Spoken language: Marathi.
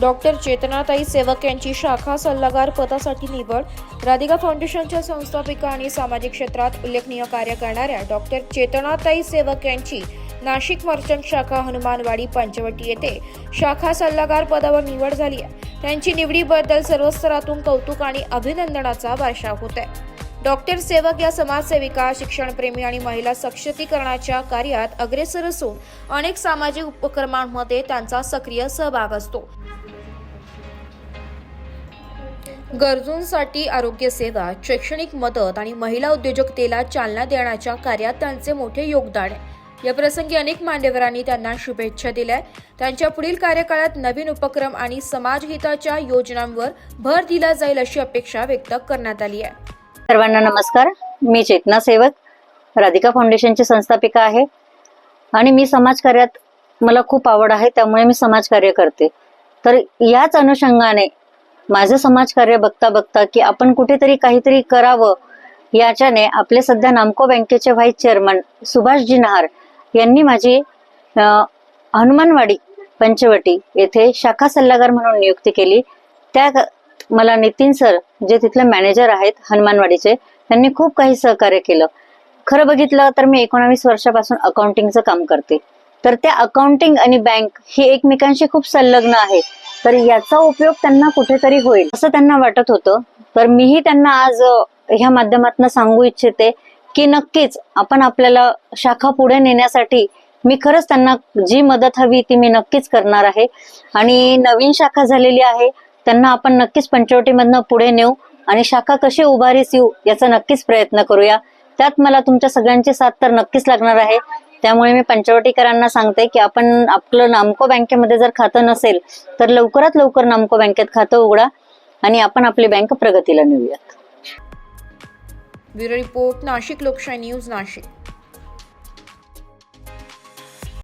डॉक्टर चेतनाताई सेवक यांची शाखा सल्लागार पदासाठी निवड। राधिका फाउंडेशनच्या संस्थापिका आणि सामाजिक क्षेत्रात उल्लेखनीय कार्य करणाऱ्या डॉक्टर चेतनाताई सेवक यांची नाशिक मर्चंट शाखा हनुमानवाडी पंचवटी येथे शाखा सल्लागार पदावर निवड झाली आहे। त्यांची निवडीबद्दल सर्व स्तरातून कौतुक आणि अभिनंदनाचा वर्षाव होत आहे। डॉक्टर सेवक या समाजसेविका, शिक्षणप्रेमी आणि महिला सशक्तीकरणाच्या कार्यात अग्रेसर असून अनेक सामाजिक उपक्रमांमध्ये त्यांचा सक्रिय सहभाग असतो। गरजूंसाठी आरोग्य सेवा, शैक्षणिक मदत आणि महिला उद्योजकतेला चालना देण्याच्या कार्यात त्यांचे मोठे योगदान आहे। या प्रसंगी अनेक मान्यवरांनी त्यांना शुभेच्छा दिल्या। त्यांच्या पुढील कार्यकाळात नवीन उपक्रम आणि समाजहिताच्या योजनांवर भर दिला जाईल अशी अपेक्षा व्यक्त करण्यात आली आहे। सर्वांना नमस्कार। मी चेतना सेवक, राधिका फाउंडेशनची संस्थापिका आहे आणि मी समाजकार्यात मला खूप आवड आहे, त्यामुळे मी समाजकार्य करते। तर याच अनुषंगाने माझं समाजकार्य बघता बघता की आपण कुठेतरी काहीतरी करावं, याच्याने आपले सध्या नामको बँकेचे व्हाईस चेअरमन सुभाषजी नहार यांनी माझी हनुमानवाडी पंचवटी येथे शाखा सल्लागार म्हणून नियुक्ती केली। त्या मला नितीन सर, जे तिथले मॅनेजर आहेत हनुमानवाडीचे, त्यांनी खूप काही सहकार्य केलं। खरं बघितलं तर मी 19 वर्षापासून अकाउंटिंगचं काम करते, तर त्या अकाउंटिंग आणि बँक ही एकमेकांशी खूप संलग्न आहे, तर याचा उपयोग त्यांना कुठेतरी होईल असं त्यांना वाटत होतं। तर मीही त्यांना आज ह्या माध्यमातून सांगू इच्छिते की नक्कीच आपण आपल्याला शाखा पुढे नेण्यासाठी मी खरंच त्यांना जी मदत हवी ती मी नक्कीच करणार आहे। आणि नवीन शाखा झालेली आहे, त्यांना आपण नक्कीच पंचवटीमधनं पुढे नेऊ आणि शाखा कशी उभारीस येऊ याचा नक्कीच प्रयत्न करूया। त्यात मला तुमच्या सगळ्यांची साथ तर नक्कीच लागणार आहे। त्यामुळे मी पंचवटीकरांना सांगते की आपण आपलं नामको बँकेमध्ये जर खातं नसेल तर लवकरात लवकर नामको बँकेत खातं उघडा आणि आपण आपली बँक प्रगतीला नेऊयात। ब्युरो रिपोर्ट, नाशिक लोकशाही न्यूज, नाशिक।